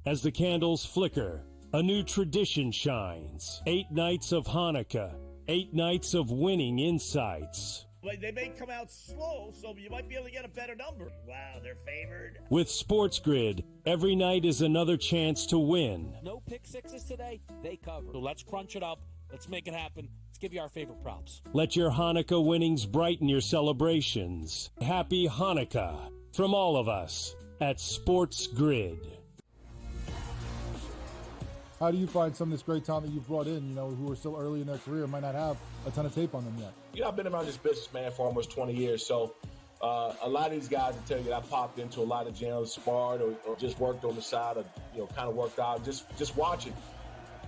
As the candles flicker, a new tradition shines. 8 nights of Hanukkah, 8 nights of winning insights. They may come out slow, so you might be able to get a better number. Wow, they're favored. With SportsGrid, every night is another chance to win. No pick sixes today, they cover. So let's crunch it up. Let's make it happen. Let's give you our favorite props. Let your Hanukkah winnings brighten your celebrations. Happy Hanukkah from all of us at SportsGrid. How do you find some of this great talent that you've brought in, who are still early in their career, might not have a ton of tape on them yet? I've been around this business, man, for almost 20 years. So a lot of these guys will tell you that I popped into a lot of gyms, sparred, or just worked on the side, or, kind of worked out, just watching.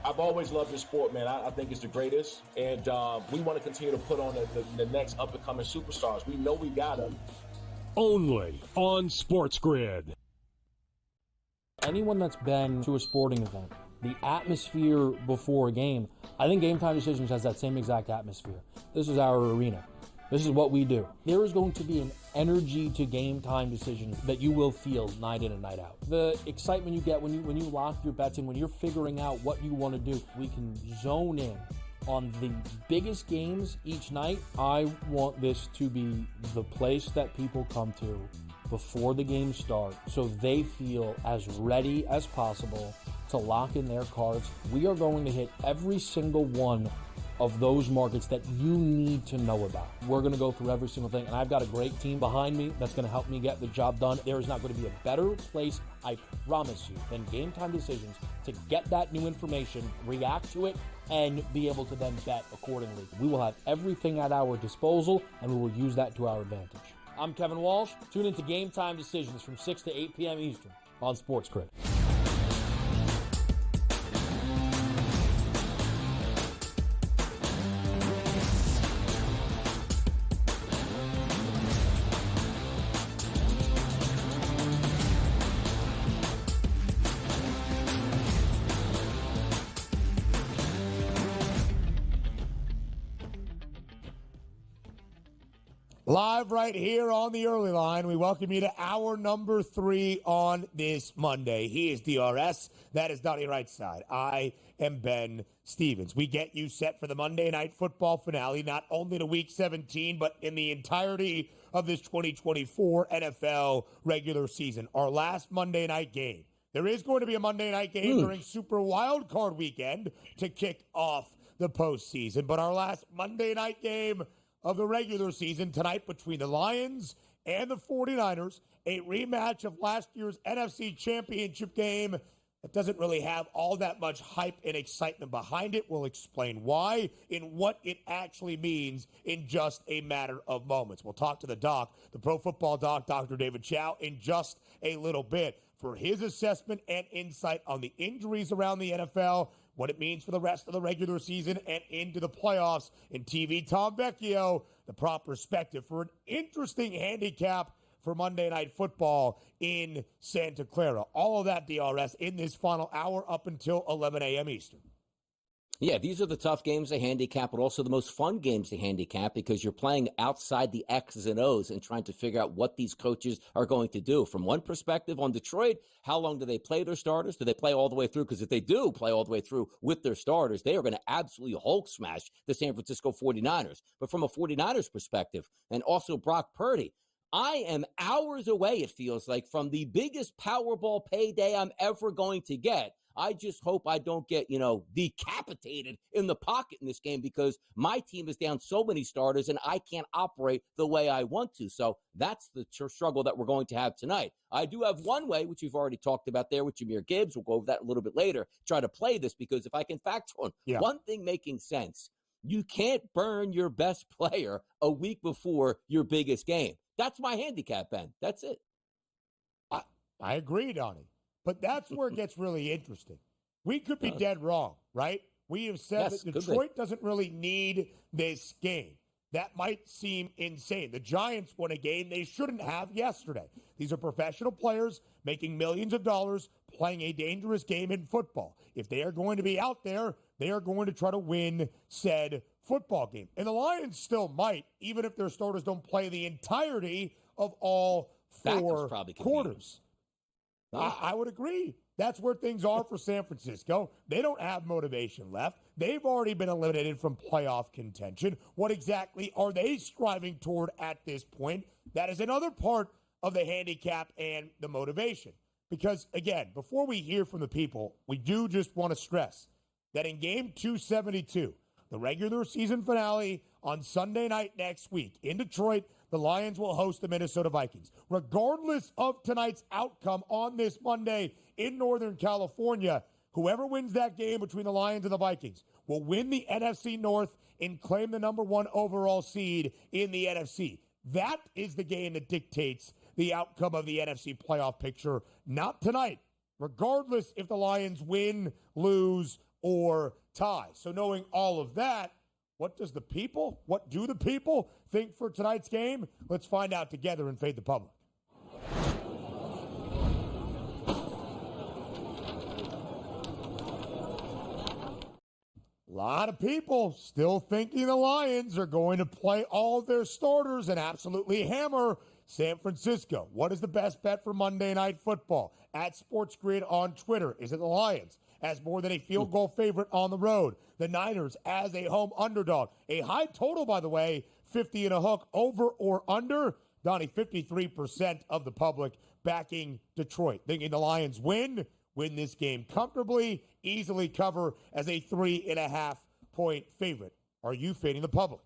I've always loved this sport, man. I think it's the greatest. And we want to continue to put on the next up-and-coming superstars. We know we got them. Only on SportsGrid. Anyone that's been to a sporting event, the atmosphere before a game, I think Game Time Decisions has that same exact atmosphere. This is our arena. This is what we do. There is going to be an energy to Game Time Decisions that you will feel night in and night out. The excitement you get when you lock your bets in, when you're figuring out what you want to do, we can zone in on the biggest games each night. I want this to be the place that people come to before the games start so they feel as ready as possible to lock in their cards. We are going to hit every single one of those markets that you need to know about. We're going to go through every single thing, and I've got a great team behind me that's going to help me get the job done. There is not going to be a better place, I promise you, than Game Time Decisions to get that new information, react to it, and be able to then bet accordingly. We will have everything at our disposal, and we will use that to our advantage. I'm Kevin Walsh. Tune into Game Time Decisions from 6 to 8 p.m. Eastern on SportsGrid. Live right here on the early line, we welcome you to hour number 3 on this Monday. He is DRS. That is Donnie Rightside. I am Ben Stevens. We get you set for the Monday Night Football finale, not only to Week 17, but in the entirety of this 2024 NFL regular season. Our last Monday night game. There is going to be a Monday night game during Super Wild Card Weekend to kick off the postseason. But our last Monday night game of the regular season tonight between the Lions and the 49ers, a rematch of last year's NFC Championship game that doesn't really have all that much hype and excitement behind it. We'll explain why and what it actually means in just a matter of moments. We'll talk to the doc, the pro football doc, Dr. David Chao, in just a little bit for his assessment and insight on the injuries around the NFL, what it means for the rest of the regular season and into the playoffs. And TV Tom Vecchio, the prop perspective for an interesting handicap for Monday Night Football in Santa Clara. All of that, DRS, in this final hour up until 11 a.m. Eastern. Yeah, these are the tough games to handicap, but also the most fun games to handicap because you're playing outside the X's and O's and trying to figure out what these coaches are going to do. From one perspective on Detroit, how long do they play their starters? Do they play all the way through? Because if they do play all the way through with their starters, they are going to absolutely Hulk smash the San Francisco 49ers. But from a 49ers perspective, and also Brock Purdy, I am hours away, it feels like, from the biggest Powerball payday I'm ever going to get. I just hope I don't get, decapitated in the pocket in this game because my team is down so many starters and I can't operate the way I want to. So that's the struggle that we're going to have tonight. I do have one way, which we've already talked about there with Jahmyr Gibbs. We'll go over that a little bit later, try to play this because if I can factor on one thing making sense, you can't burn your best player a week before your biggest game. That's my handicap, Ben. That's it. I agree, Donnie. But that's where it gets really interesting. We could be dead wrong, right? We have said that Detroit doesn't really need this game. That might seem insane. The Giants won a game they shouldn't have yesterday. These are professional players making millions of dollars playing a dangerous game in football. If they are going to be out there, they are going to try to win said football game. And the Lions still might, even if their starters don't play the entirety of all 4 quarters. I would agree. That's where things are for San Francisco. They don't have motivation left. They've already been eliminated from playoff contention. What exactly are they striving toward at this point? That is another part of the handicap and the motivation. Because, again, before we hear from the people, we do just want to stress that in Game 272, the regular season finale on Sunday night next week in Detroit, the Lions will host the Minnesota Vikings. Regardless of tonight's outcome on this Monday in Northern California, whoever wins that game between the Lions and the Vikings will win the NFC North and claim the number 1 overall seed in the NFC. That is the game that dictates the outcome of the NFC playoff picture, not tonight, regardless if the Lions win, lose, or tie. So knowing all of that, what do the people think for tonight's game? Let's find out together and Fade the Public. A lot of people still thinking the Lions are going to play all of their starters and absolutely hammer San Francisco. What is the best bet for Monday Night Football? At SportsGrid on Twitter, is it the Lions as more than a field goal favorite on the road? The Niners as a home underdog. A high total, by the way, 50 and a hook, over or under. Donnie, 53% of the public backing Detroit, thinking the Lions win this game comfortably, easily cover as a 3.5 point favorite. Are you fading the public?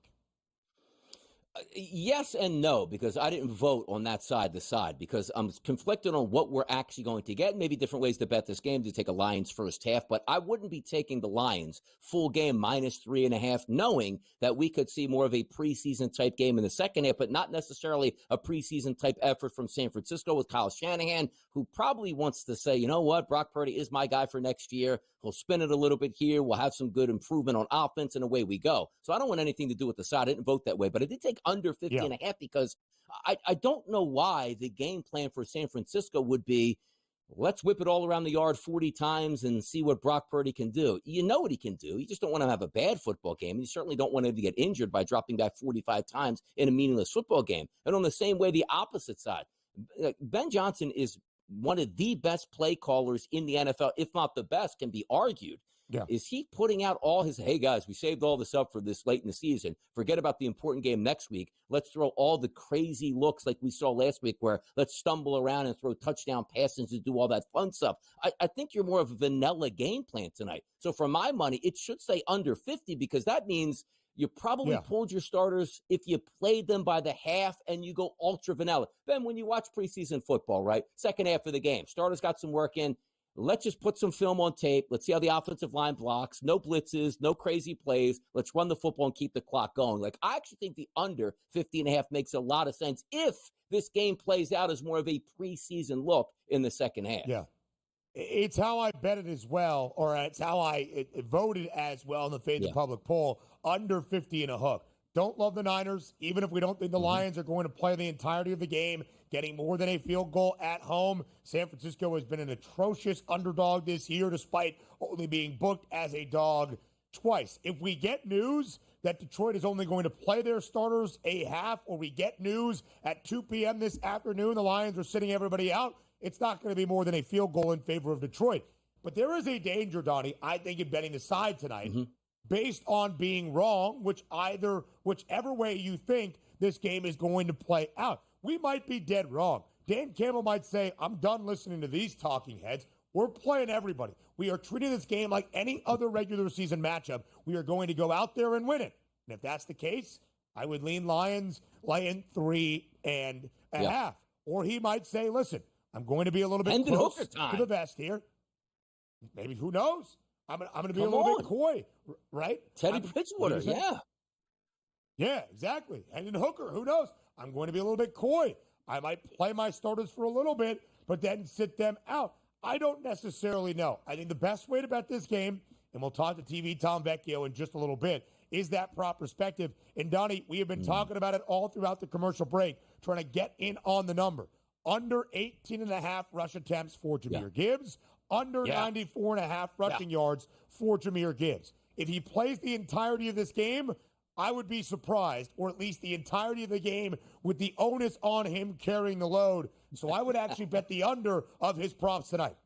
Yes and no, because I didn't vote on that side, because I'm conflicted on what we're actually going to get. Maybe different ways to bet this game, to take a Lions first half, but I wouldn't be taking the Lions full game -3.5, knowing that we could see more of a preseason type game in the second half, but not necessarily a preseason type effort from San Francisco with Kyle Shanahan, who probably wants to say, you know what, Brock Purdy is my guy for next year. He'll spin it a little bit here. We'll have some good improvement on offense, and away we go. So I don't want anything to do with the side. I didn't vote that way, but I did take under 50 and a half because I don't know why the game plan for San Francisco would be, let's whip it all around the yard 40 times and see what Brock Purdy can do. You know what he can do. You just don't want to have a bad football game. You certainly don't want him to get injured by dropping back 45 times in a meaningless football game. And on the same way, the opposite side, Ben Johnson is one of the best play callers in the NFL, if not the best, can be argued. Yeah. Is he putting out all his, hey, guys, we saved all this up for this late in the season. Forget about the important game next week. Let's throw all the crazy looks like we saw last week where let's stumble around and throw touchdown passes and do all that fun stuff. I think you're more of a vanilla game plan tonight. So for my money, it should stay under 50 because that means you probably pulled your starters if you played them by the half and you go ultra vanilla. Ben, when you watch preseason football, right, second half of the game, starters got some work in. Let's just put some film on tape. Let's see how the offensive line blocks. No blitzes, no crazy plays. Let's run the football and keep the clock going. Like, I actually think the under 50.5 makes a lot of sense if this game plays out as more of a preseason look in the second half. Yeah. It's how I bet it as well, or it's how I voted as well in the Fade the Public poll, under 50 and a hook. Don't love the Niners, even if we don't think the Lions are going to play the entirety of the game, getting more than a field goal at home. San Francisco has been an atrocious underdog this year, despite only being booked as a dog twice. If we get news that Detroit is only going to play their starters a half, or we get news at 2 p.m. this afternoon, the Lions are sitting everybody out, it's not going to be more than a field goal in favor of Detroit. But there is a danger, Donnie, I think, in betting the side tonight, based on being wrong, whichever way you think this game is going to play out. We might be dead wrong. Dan Campbell might say, I'm done listening to these talking heads. We're playing everybody. We are treating this game like any other regular season matchup. We are going to go out there and win it. And if that's the case, I would lean Lions, laying 3.5. Or he might say, listen, I'm going to be a little bit close to the vest here. Maybe, who knows? I'm going to be a little bit coy, right? Teddy Bridgewater, Yeah, exactly. Hendon Hooker, who knows? I'm going to be a little bit coy. I might play my starters for a little bit, but then sit them out. I don't necessarily know. I think the best way to bet this game, and we'll talk to TV Tom Vecchio in just a little bit, is that prop perspective. And Donnie, we have been talking about it all throughout the commercial break, trying to get in on the number. Under 18.5 rush attempts for Jahmyr Gibbs. Under 94.5 rushing yards for Jahmyr Gibbs. If he plays the entirety of this game, I would be surprised, or at least the entirety of the game, with the onus on him carrying the load. So I would actually bet the under of his props tonight.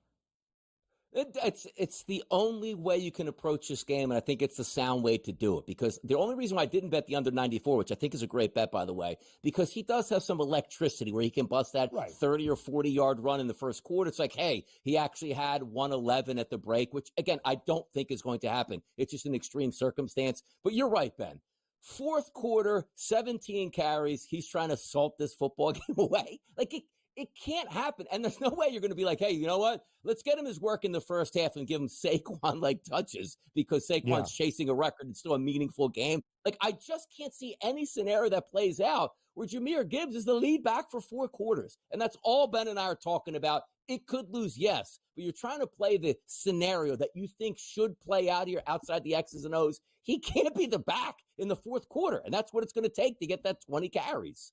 It's the only way you can approach this game, and I think it's the sound way to do it, because the only reason why I didn't bet the under 94, which I think is a great bet, by the way, because he does have some electricity where he can bust that 30 or 40-yard run in the first quarter. It's like, hey, he actually had 111 at the break, which, again, I don't think is going to happen. It's just an extreme circumstance. But you're right, Ben. Fourth quarter, 17 carries. He's trying to salt this football game away. Like, it can't happen. And there's no way you're going to be like, hey, you know what? Let's get him his work in the first half and give him Saquon-like touches because Saquon's chasing a record. It's still a meaningful game. Like, I just can't see any scenario that plays out where Jahmyr Gibbs is the lead back for 4 quarters. And that's all Ben and I are talking about. It could lose, yes, but you're trying to play the scenario that you think should play out here outside the X's and O's. He can't be the back in the fourth quarter, and that's what it's going to take to get that 20 carries.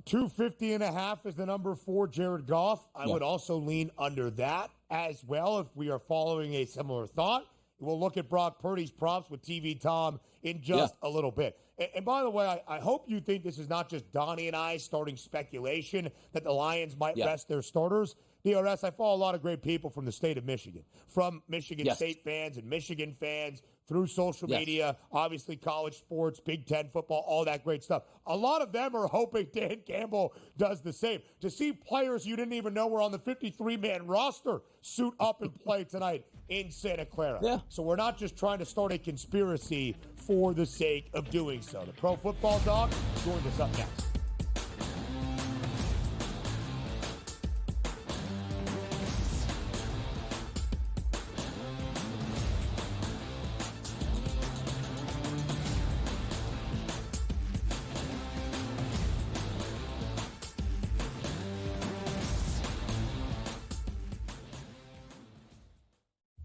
250.5 is the number for Jared Goff. I would also lean under that as well if we are following a similar thought. We'll look at Brock Purdy's props with TV Tom in just a little bit. And by the way, I hope you think this is not just Donnie and I starting speculation that the Lions might rest their starters. DRS, I follow a lot of great people from the state of Michigan, from Michigan State fans and Michigan fans through social media, obviously college sports, Big Ten football, all that great stuff. A lot of them are hoping Dan Campbell does the same. To see players you didn't even know were on the 53-man roster suit up and play tonight in Santa Clara. Yeah. So we're not just trying to start a conspiracy for the sake of doing so. The Pro Football Dog joins us up next.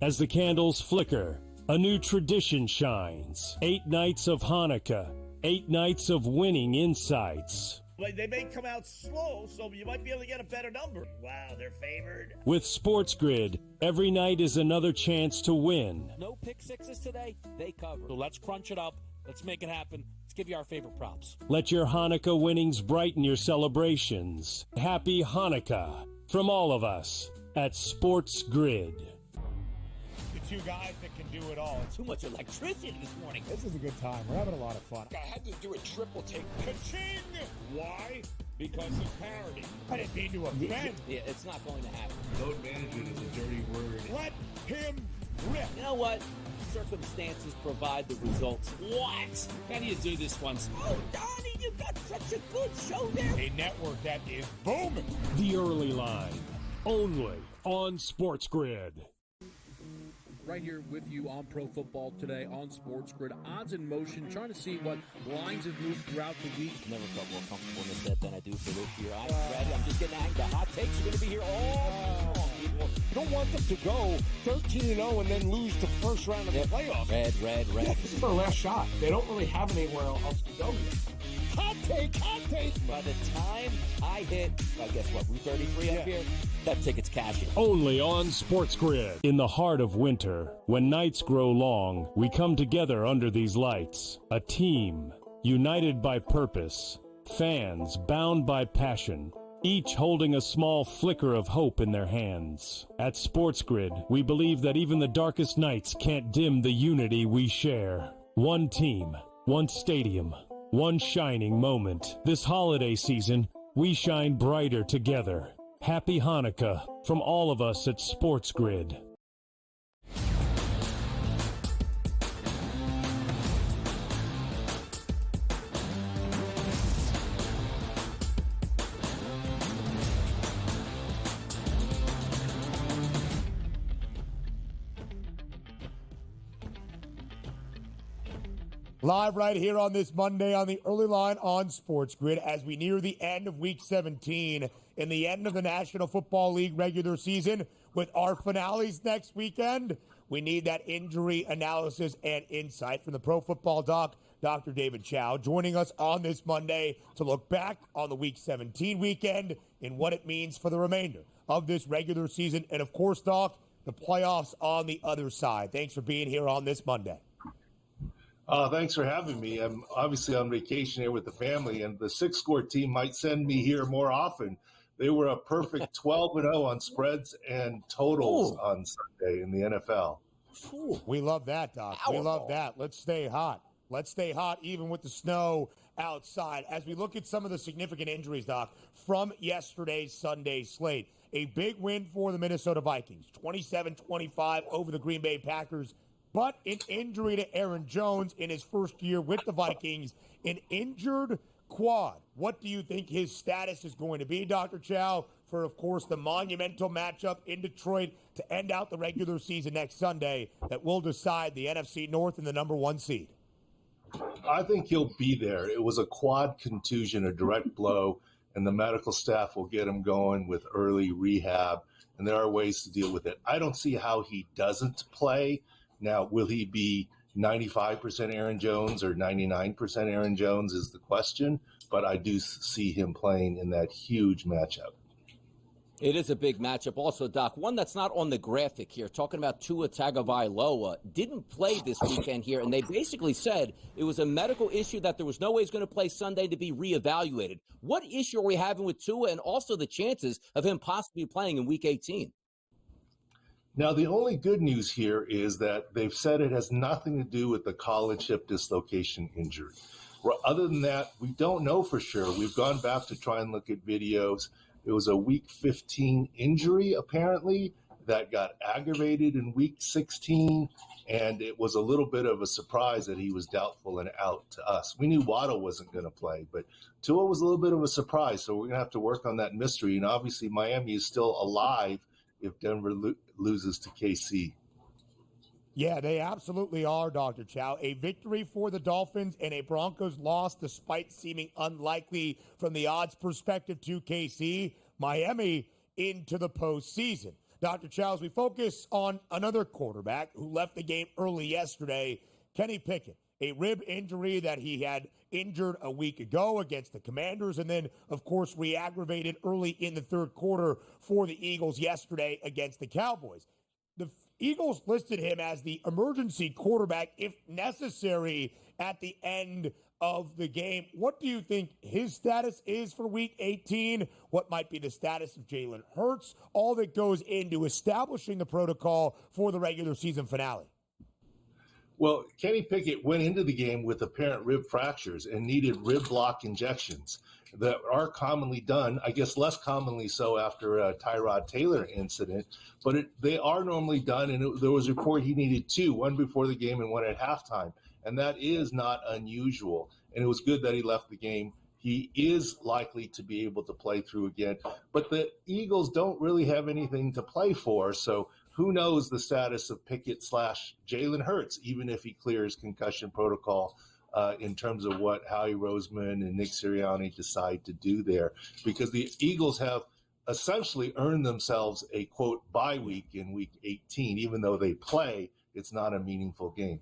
As the candles flicker, a new tradition shines. 8 nights of Hanukkah, 8 nights of winning insights. They may come out slow, so you might be able to get a better number. Wow, they're favored. With SportsGrid, every night is another chance to win. No pick sixes today, they cover. So let's crunch it up. Let's make it happen. Let's give you our favorite props. Let your Hanukkah winnings brighten your celebrations. Happy Hanukkah from all of us at SportsGrid. Two guys that can do it all. Too much electricity this morning. This is a good time. We're having a lot of fun. I had to do a triple take. Ka-ching! Why? Because of parity. I didn't mean to offend. Yeah, it's not going to happen. Load management is a dirty word. Let him rip. You know what? Circumstances provide the results. What? How do you do this one? Oh, Donnie, you got such a good show there. A network that is booming. The Early Line, only on SportsGrid. Right here with you on Pro Football Today on SportsGrid. Odds in motion, trying to see what lines have moved throughout the week. Never felt more comfortable in this bet than I do for this year. I'm ready. I'm just getting angry. The hot takes are going to be here all long, people. You don't want them to go 13-0 and then lose the first round of the playoffs. Red. Yeah, this is their last shot. They don't really have anywhere else to go yet. Hot take. By the time I hit, I guess what, Route 33 up here? That ticket's cashing. Only on SportsGrid. In the heart of winter, when nights grow long, we come together under these lights. A team, united by purpose. Fans, bound by passion. Each holding a small flicker of hope in their hands. At SportsGrid, we believe that even the darkest nights can't dim the unity we share. One team, one stadium, one shining moment. This holiday season, we shine brighter together. Happy Hanukkah from all of us at SportsGrid. Live right here on this Monday on the Early Line on SportsGrid as we near the end of Week 17 and the end of the National Football League regular season with our finales next weekend. We need that injury analysis and insight from the Pro Football Doc, Dr. David Chao, joining us on this Monday to look back on the Week 17 weekend and what it means for the remainder of this regular season. And, of course, Doc, the playoffs on the other side. Thanks for being here on this Monday. Thanks for having me. I'm obviously on vacation here with the family, and the Six Score team might send me here more often. They were a perfect 12-0 on spreads and totals on Sunday in the NFL. We love that, Doc. We love that. Let's stay hot. Let's stay hot even with the snow outside. As we look at some of the significant injuries, Doc, from yesterday's Sunday slate, a big win for the Minnesota Vikings, 27-25 over the Green Bay Packers, but an injury to Aaron Jones in his first year with the Vikings, an injured quad. What do you think his status is going to be, Dr. Chao, for, of course, the monumental matchup in Detroit to end out the regular season next Sunday that will decide the NFC North and the number 1 seed? I think he'll be there. It was a quad contusion, a direct blow, and the medical staff will get him going with early rehab, and there are ways to deal with it. I don't see how he doesn't play. Now, will he be 95% Aaron Jones or 99% Aaron Jones is the question, but I do see him playing in that huge matchup. It is a big matchup also, Doc. One that's not on the graphic here, talking about Tua Tagovailoa, didn't play this weekend here, and they basically said it was a medical issue that there was no way he's going to play Sunday to be reevaluated. What issue are we having with Tua and also the chances of him possibly playing in Week 18? Now, the only good news here is that they've said it has nothing to do with the college hip dislocation injury. Other than that, we don't know for sure. We've gone back to try and look at videos. It was a Week 15 injury, apparently, that got aggravated in Week 16, and it was a little bit of a surprise that he was doubtful and out to us. We knew Waddle wasn't going to play, but Tua was a little bit of a surprise, so we're going to have to work on that mystery. And obviously, Miami is still alive if Denver loses to KC. Yeah, they absolutely are, Dr. Chao. A victory for the Dolphins and a Broncos loss, despite seeming unlikely from the odds perspective to KC. Miami into the postseason. Dr. Chao, as we focus on another quarterback who left the game early yesterday, Kenny Pickett, a rib injury that he had injured a week ago against the Commanders, and then, of course, re-aggravated early in the third quarter for the Eagles yesterday against the Cowboys. The Eagles listed him as the emergency quarterback if necessary at the end of the game. What do you think his status is for Week 18? What might be the status of Jalen Hurts? All that goes into establishing the protocol for the regular season finale. Well, Kenny Pickett went into the game with apparent rib fractures and needed rib block injections that are commonly done, I guess less commonly so after a Tyrod Taylor incident, but they are normally done, and there was a report he needed 2, one before the game and one at halftime, and that is not unusual, and it was good that he left the game. He is likely to be able to play through again, but the Eagles don't really have anything to play for, so who knows the status of Pickett / Jalen Hurts, even if he clears concussion protocol in terms of what Howie Roseman and Nick Sirianni decide to do there, because the Eagles have essentially earned themselves a, quote, bye week in Week 18. Even though they play, it's not a meaningful game.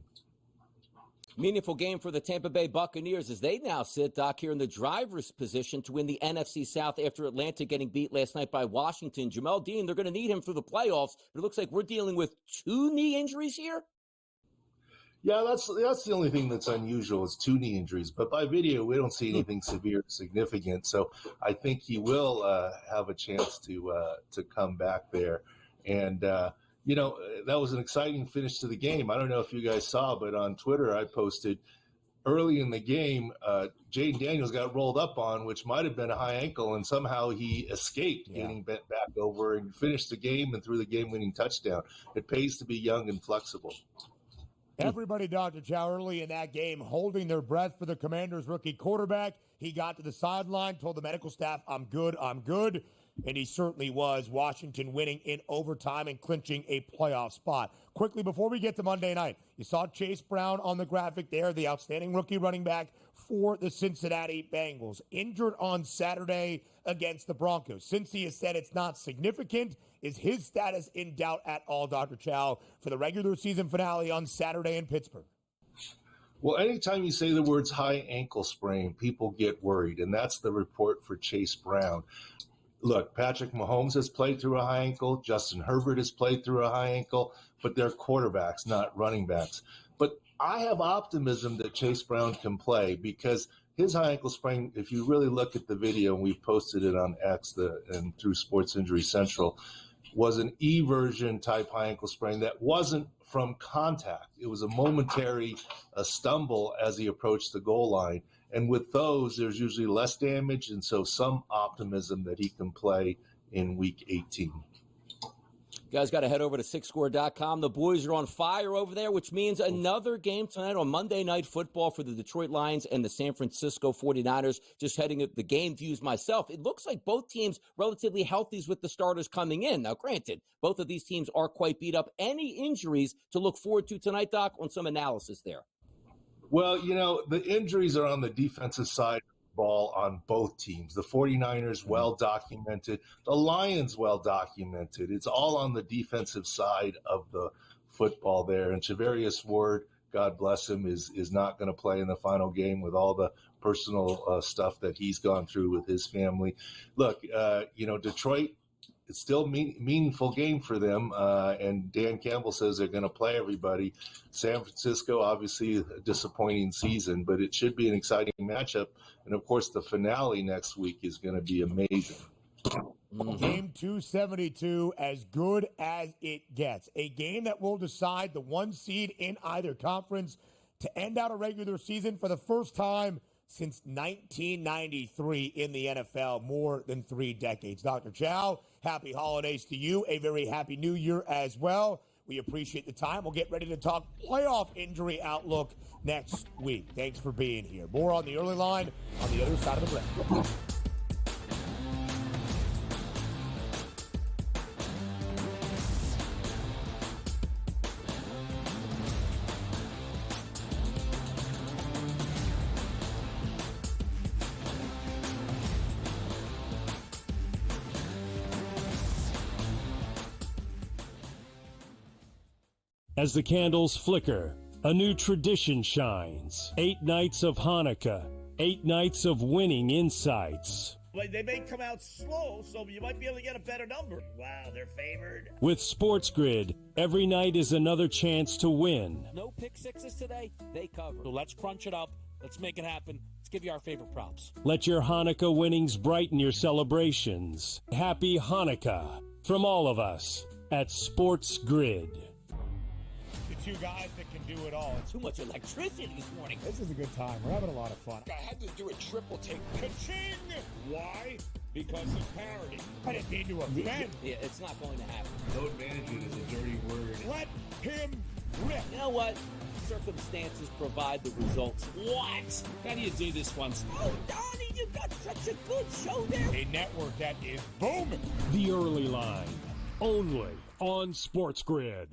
Meaningful game for the Tampa Bay Buccaneers as they now sit, Doc, here in the driver's position to win the NFC South after Atlanta getting beat last night by Washington. Jamel Dean, they're going to need him through the playoffs, but it looks like we're dealing with 2 knee injuries here. Yeah, that's the only thing that's unusual is 2 knee injuries. But by video, we don't see anything severe or significant. So I think he will have a chance to come back there. And that was an exciting finish to the game. I don't know if you guys saw, but on Twitter I posted early in the game, Jaden Daniels got rolled up on, which might have been a high ankle, and somehow he escaped getting bent back over and finished the game and threw the game-winning touchdown. It pays to be young and flexible. Everybody, Dr. Chao, early in that game holding their breath for the Commanders' rookie quarterback. He got to the sideline, told the medical staff, I'm good. And he certainly was. Washington winning in overtime and clinching a playoff spot. Quickly, before we get to Monday night, you saw Chase Brown on the graphic there, the outstanding rookie running back for the Cincinnati Bengals. Injured on Saturday against the Broncos. Since he has said it's not significant, is his status in doubt at all, Dr. Chao, for the regular season finale on Saturday in Pittsburgh? Well, anytime you say the words high ankle sprain, people get worried, and that's the report for Chase Brown. Look, Patrick Mahomes has played through a high ankle. Justin Herbert has played through a high ankle, but they're quarterbacks, not running backs. But I have optimism that Chase Brown can play because his high ankle sprain, if you really look at the video, and we've posted it on X and through Sports Injury Central, was an eversion type high ankle sprain that wasn't from contact. It was a momentary stumble as he approached the goal line. And with those, there's usually less damage, and so some optimism that he can play in Week 18. You guys got to head over to SixScore.com. The boys are on fire over there, which means another game tonight on Monday Night Football for the Detroit Lions and the San Francisco 49ers. Just heading at the game views myself. It looks like both teams relatively healthy with the starters coming in. Now, granted, both of these teams are quite beat up. Any injuries to look forward to tonight, Doc, on some analysis there? Well, the injuries are on the defensive side ball on both teams. The 49ers well documented, the Lions well documented. It's all on the defensive side of the football there. And Charvarius Ward, God bless him, is not going to play in the final game with all the personal stuff that he's gone through with his family. Look, Detroit, it's still a meaningful game for them, and Dan Campbell says they're going to play everybody. San Francisco, obviously a disappointing season, but it should be an exciting matchup. And, of course, the finale next week is going to be amazing. Game 272, as good as it gets. A game that will decide the one seed in either conference to end out a regular season for the first time since 1993 in the NFL, more than 3 decades. Dr. Chao, happy holidays to you. A very happy new year as well. We appreciate the time. We'll get ready to talk playoff injury outlook next week. Thanks for being here. More on the early line on the other side of the break. As the candles flicker, a new tradition shines. 8 nights of Hanukkah, 8 nights of winning insights. They may come out slow, so you might be able to get a better number. Wow, they're favored. With SportsGrid, every night is another chance to win. No pick sixes today, they cover. So let's crunch it up. Let's make it happen. Let's give you our favorite props. Let your Hanukkah winnings brighten your celebrations. Happy Hanukkah from all of us at SportsGrid. Two guys that can do it all. Too much electricity this morning. This is a good time. We're having a lot of fun. I had to do a triple take. Ka-ching! Why? Because of parity. I didn't mean to offend. Yeah, it's not going to happen. Load management is a dirty word. Let him rip. You know what? Circumstances provide the results. What? How do you do this one? Oh, Donnie, you got such a good show there. A network that is booming. The early line, only on SportsGrid.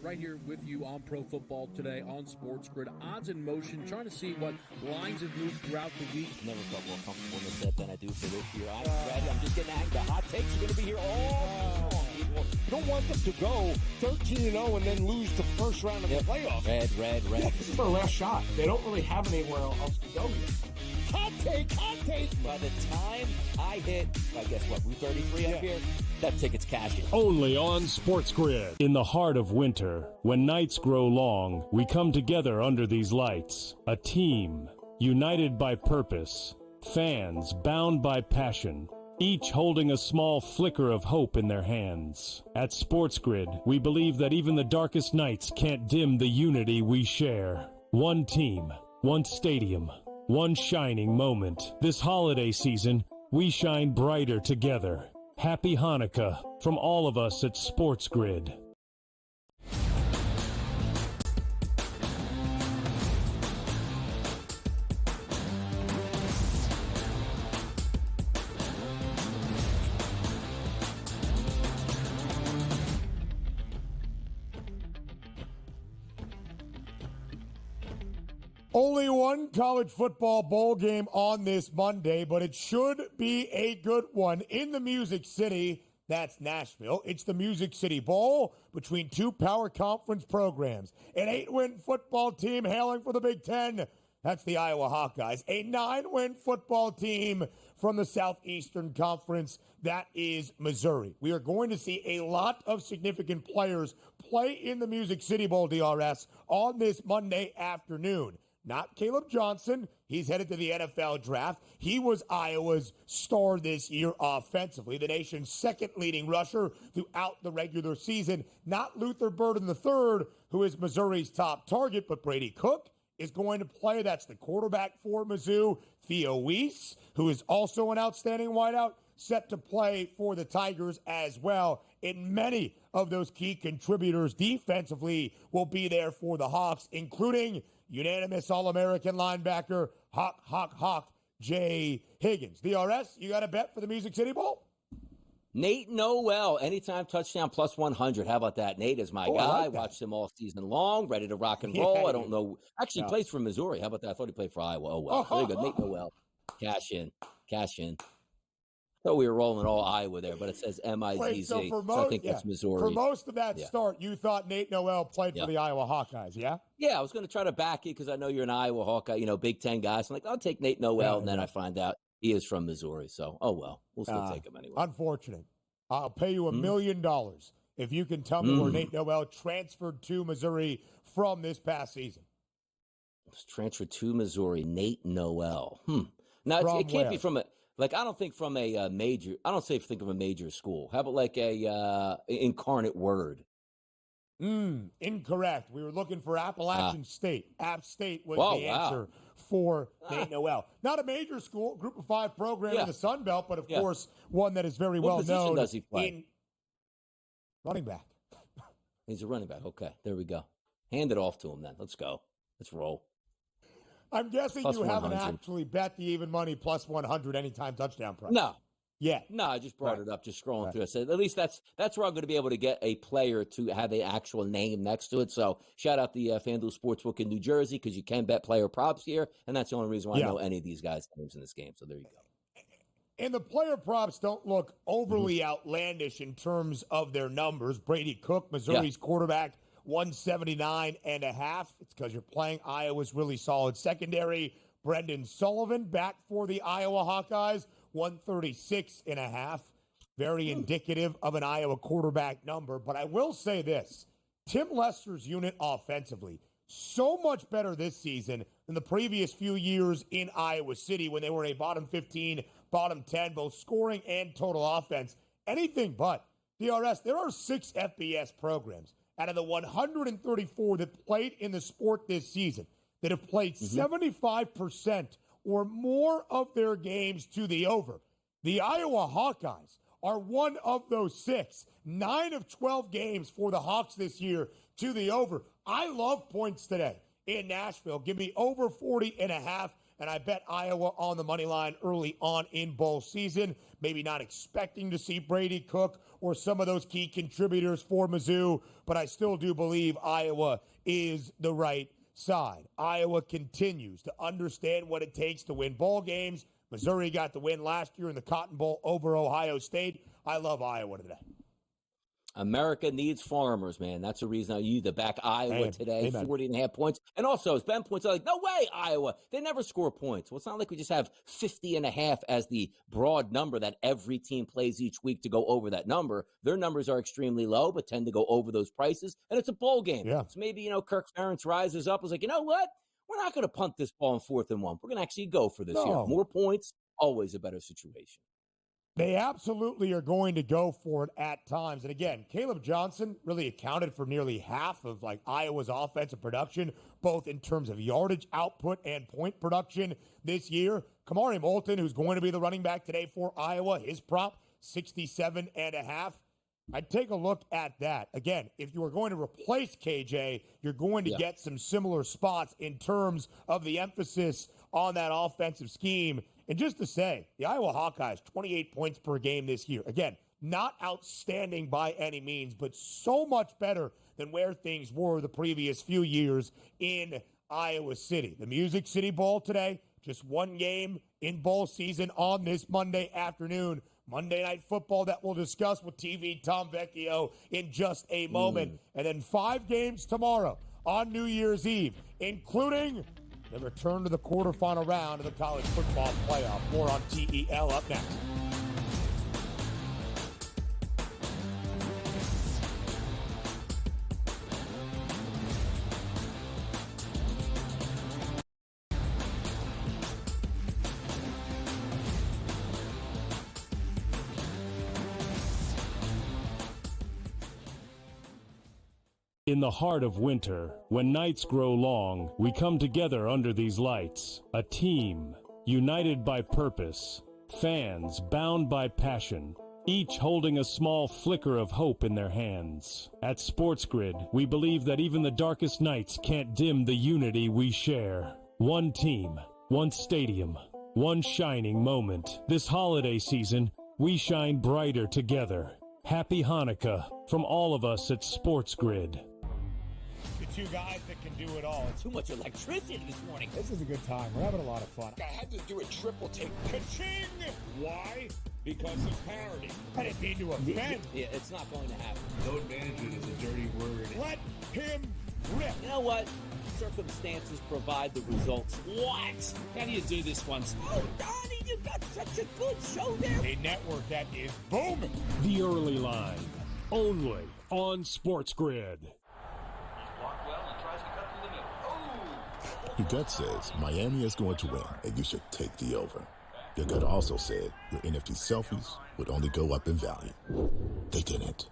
Right here with you on Pro Football Today on SportsGrid. Odds in motion, trying to see what lines have moved throughout the week. Never felt more comfortable in this set than I do for this year. I'm ready. I'm just getting angry. The hot takes are going to be here all long. You don't want them to go 13-0 and then lose the first round of the playoffs. Red. This is their last shot. They don't really have anywhere else to go yet. Hot take. By the time I hit, I guess what, Route 33 up here, that ticket's cashing. Only on SportsGrid. In the heart of winter, when nights grow long, we come together under these lights. A team, united by purpose. Fans, bound by passion. Each holding a small flicker of hope in their hands. At SportsGrid, we believe that even the darkest nights can't dim the unity we share. One team, one stadium, one shining moment. This holiday season, we shine brighter together. Happy Hanukkah from all of us at SportsGrid. Only one college football bowl game on this Monday, but it should be a good one in the Music City. That's Nashville. It's the Music City Bowl between 2 power conference programs. An 8-win football team hailing for the Big Ten That's the Iowa Hawkeyes, a 9-win football team from the Southeastern Conference. That is Missouri. We are going to see a lot of significant players play in the Music City Bowl, DRS, on this Monday afternoon. Not Caleb Johnson. He's headed to the NFL draft. He was Iowa's star this year offensively, the nation's second leading rusher throughout the regular season. Not Luther Burden III, who is Missouri's top target, but Brady Cook is going to play. That's the quarterback for Mizzou. Theo Weiss, who is also an outstanding wideout, set to play for the Tigers as well. And many of those key contributors defensively will be there for the Hawks, including unanimous All-American linebacker Hawk Jay Higgins. DRS, you got a bet for the Music City Bowl? Nate Noel, anytime touchdown plus 100. How about that? Nate is my guy. I watched him all season long, ready to rock and roll. I don't know. Actually, he plays for Missouri. How about that? I thought he played for Iowa. Oh, well. There you go. Nate Noel. Cash in. Thought we were rolling all Iowa there, but it says M-I-Z-Z. So I think that's Missouri. For most of that start, you thought Nate Noel played for the Iowa Hawkeyes, yeah? Yeah, I was going to try to back you because I know you're an Iowa Hawkeye, Big Ten guy. So I'm like, I'll take Nate Noel, and then I find out he is from Missouri. So, oh, well, we'll still take him anyway. Unfortunate. I'll pay you $1 million if you can tell me where Nate Noel transferred to Missouri from this past season. Transferred to Missouri, Nate Noel. Now, it can't be from a... Like, I don't think from a major – I don't think of a major school. How about like a Incarnate Word? Incorrect. We were looking for Appalachian State. App State was the answer for Nate Noel. Not a major school, Group of 5 program in the Sun Belt, but of course one that is very well known. Does he play? In running back. He's a running back. Okay, there we go. Hand it off to him then. Let's go. Let's roll. I'm guessing you haven't actually bet the even money plus 100 anytime touchdown price. No. Yeah. No, I just brought it up, just scrolling through. I said, at least that's where I'm going to be able to get a player to have an actual name next to it. So shout out the FanDuel Sportsbook in New Jersey because you can bet player props here, and that's the only reason why I know any of these guys' names in this game. So there you go. And the player props don't look overly outlandish in terms of their numbers. Brady Cook, Missouri's quarterback, 179.5. It's because you're playing Iowa's really solid secondary. Brendan Sullivan back for the Iowa Hawkeyes, 136.5. Very indicative of an Iowa quarterback number. But I will say this, Tim Lester's unit offensively, so much better this season than the previous few years in Iowa City when they were a bottom 15, bottom 10, both scoring and total offense. Anything but. DRS, there are 6 FBS programs out of the 134 that played in the sport this season that have played 75% or more of their games to the over. The Iowa Hawkeyes are one of those 6. 9 of 12 games for the Hawks this year to the over. I love points today in Nashville. Give me over 40.5, and I bet Iowa on the money line early on in bowl season. Maybe not expecting to see Brady Cook or some of those key contributors for Mizzou, but I still do believe Iowa is the right side. Iowa continues to understand what it takes to win bowl games. Missouri got the win last year in the Cotton Bowl over Ohio State. I love Iowa today. America needs farmers, man. That's the reason I need to back Iowa today. 40.5 points. And also, as Ben points out, like, no way, Iowa. They never score points. Well, it's not like we just have 50.5 as the broad number that every team plays each week to go over that number. Their numbers are extremely low, but tend to go over those prices. And it's a bowl game. Yeah. So maybe, Kirk Ferentz rises up and is like, you know what? We're not going to punt this ball in 4th and 1. We're going to actually go for this here. More points, always a better situation. They absolutely are going to go for it at times. And again, Caleb Johnson really accounted for nearly half of Iowa's offensive production, both in terms of yardage output and point production this year. Kamari Moulton, who's going to be the running back today for Iowa, his prop, 67.5. I'd take a look at that. Again, if you are going to replace KJ, you're going to get some similar spots in terms of the emphasis on that offensive scheme. And just to say, the Iowa Hawkeyes, 28 points per game this year. Again, not outstanding by any means, but so much better than where things were the previous few years in Iowa City. The Music City Bowl today, just one game in bowl season on this Monday afternoon. Monday Night Football that we'll discuss with TV Tom Vecchio in just a moment. And then 5 games tomorrow on New Year's Eve, including the return to the quarterfinal round of the college football playoff. More on TEL up next. In the heart of winter, when nights grow long, we come together under these lights. A team, united by purpose. Fans bound by passion. Each holding a small flicker of hope in their hands. At SportsGrid, we believe that even the darkest nights can't dim the unity we share. One team, one stadium, one shining moment. This holiday season, we shine brighter together. Happy Hanukkah from all of us at SportsGrid. Two guys that can do it all. Too much electricity this morning. This is a good time. We're having a lot of fun. I had to do a triple take. Ka-ching! Why? Because of parity. I didn't mean to offend. Yeah, it's not going to happen. Load management is a dirty word. Let him rip. You know what? Circumstances provide the results. What? How do you do this one? Oh, Donnie, you got such a good show there. A network that is booming. The Early Line, only on SportsGrid. Your gut says Miami is going to win, and you should take the over. Your gut also said your NFT selfies would only go up in value. They didn't.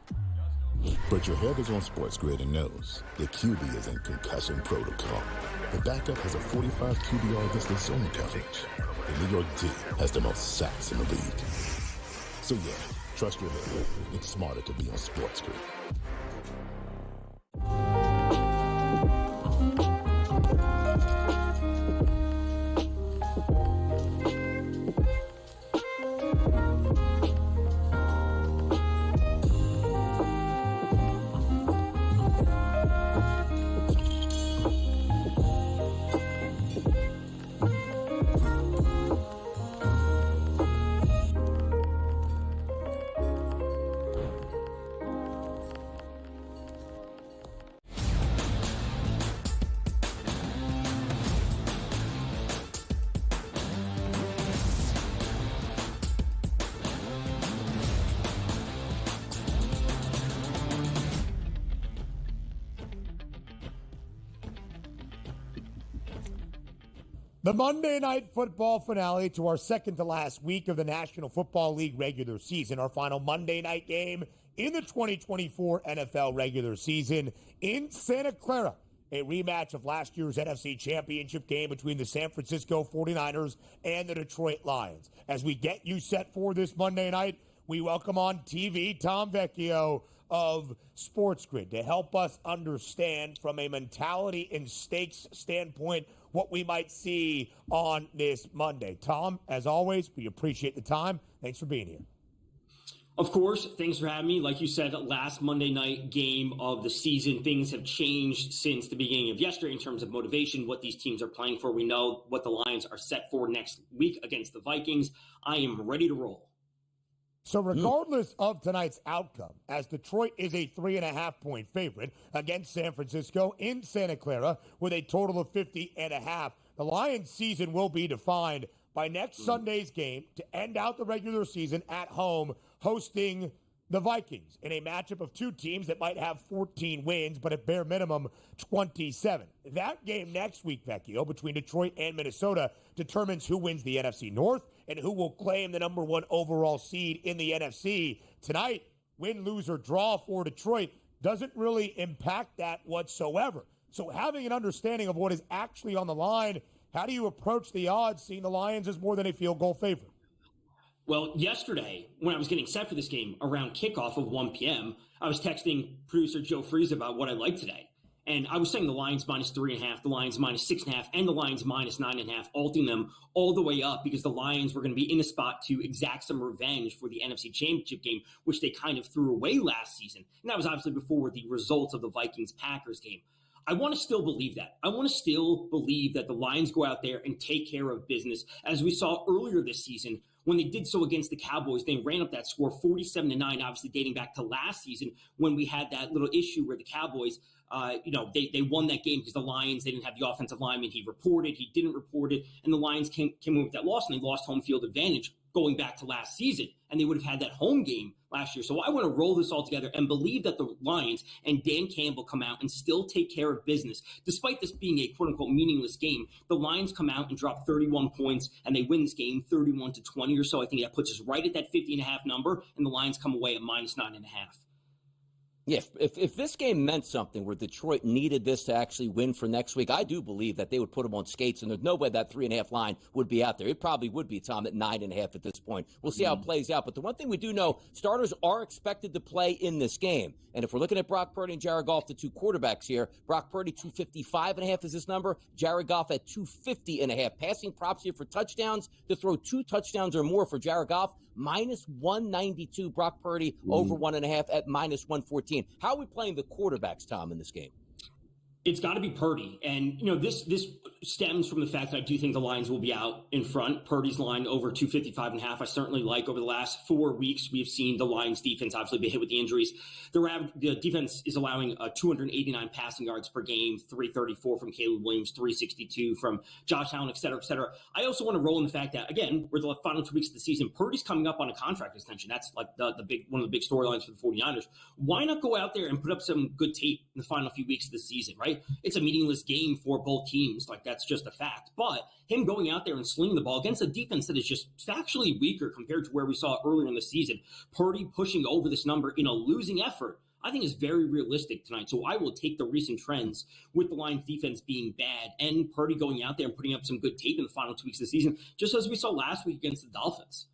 But your head is on SportsGrid and knows the QB is in concussion protocol. The backup has a 45 QBR against the zone coverage. The New York D has the most sacks in the league. So yeah, trust your head. It's smarter to be on SportsGrid. The Monday Night Football finale to our second to last week of the National Football League regular season. Our final Monday night game in the 2024 NFL regular season in Santa Clara. A rematch of last year's NFC Championship game between the San Francisco 49ers and the Detroit Lions. As we get you set for this Monday night, we welcome on TV Tom Vecchio of SportsGrid to help us understand from a mentality and stakes standpoint what we might see on this Monday. Tom, as always, we appreciate the time. Thanks for being here. Of course, thanks for having me. Like you said, last Monday night game of the season, things have changed since the beginning of yesterday in terms of motivation, what these teams are playing for. We know what the Lions are set for next week against the Vikings. I am ready to roll. So regardless of tonight's outcome, as Detroit is a 3.5-point favorite against San Francisco in Santa Clara with a total of 50.5, the Lions' season will be defined by next Sunday's game to end out the regular season at home, hosting the Vikings in a matchup of two teams that might have 14 wins, but at bare minimum 27. That game next week, Vecchio, between Detroit and Minnesota, determines who wins the NFC North and who will claim the number one overall seed in the NFC. Tonight, win, lose, or draw for Detroit doesn't really impact that whatsoever. So having an understanding of what is actually on the line, how do you approach the odds, seeing the Lions as more than a field goal favorite? Well, yesterday, when I was getting set for this game around kickoff of 1 p.m., I was texting producer Joe Freeze about what I liked today. And I was saying the Lions minus 3.5, the Lions minus 6.5, and the Lions minus 9.5, alting them all the way up because the Lions were going to be in a spot to exact some revenge for the NFC Championship game, which they kind of threw away last season. And that was obviously before the results of the Vikings-Packers game. I want to still believe that. I want to still believe that the Lions go out there and take care of business, as we saw earlier this season when they did so against the Cowboys, they ran up that score 47-9, obviously dating back to last season when we had that little issue where the Cowboys, they won that game because the Lions, they didn't have the offensive lineman. He reported, he didn't report it, and the Lions came in with that loss, and they lost home field advantage going back to last season, and they would have had that home game last year. So I want to roll this all together and believe that the Lions and Dan Campbell come out and still take care of business. Despite this being a quote-unquote meaningless game, the Lions come out and drop 31 points, and they win this game 31-20 or so. I think that puts us right at that 50.5 number, and the Lions come away at -9.5. Yeah, if this game meant something where Detroit needed this to actually win for next week, I do believe that they would put them on skates, and there's no way that 3.5 line would be out there. It probably would be, Tom, at 9.5 at this point. We'll see how it plays out. But the one thing we do know, starters are expected to play in this game. And if we're looking at Brock Purdy and Jared Goff, the two quarterbacks here, Brock Purdy, 255.5 is this number. Jared Goff at 250.5. Passing props here for touchdowns, to throw 2 touchdowns or more for Jared Goff, -192. Brock Purdy over 1.5 at -114. How are we playing the quarterbacks, Tom, in this game? It's got to be Purdy. And, this stems from the fact that I do think the Lions will be out in front. Purdy's line over 255.5. I certainly like. Over the last 4 weeks, we've seen the Lions defense obviously be hit with the injuries. The defense is allowing 289 passing yards per game, 334 from Caleb Williams, 362 from Josh Allen, et cetera, et cetera. I also want to roll in the fact that, again, we're the final 2 weeks of the season. Purdy's coming up on a contract extension. That's like one of the big storylines for the 49ers. Why not go out there and put up some good tape in the final few weeks of the season, right? It's a meaningless game for both teams. Like, that's just a fact. But him going out there and slinging the ball against a defense that is just factually weaker compared to where we saw earlier in the season, Purdy pushing over this number in a losing effort, I think is very realistic tonight. So I will take the recent trends with the Lions defense being bad and Purdy going out there and putting up some good tape in the final 2 weeks of the season, just as we saw last week against the Dolphins.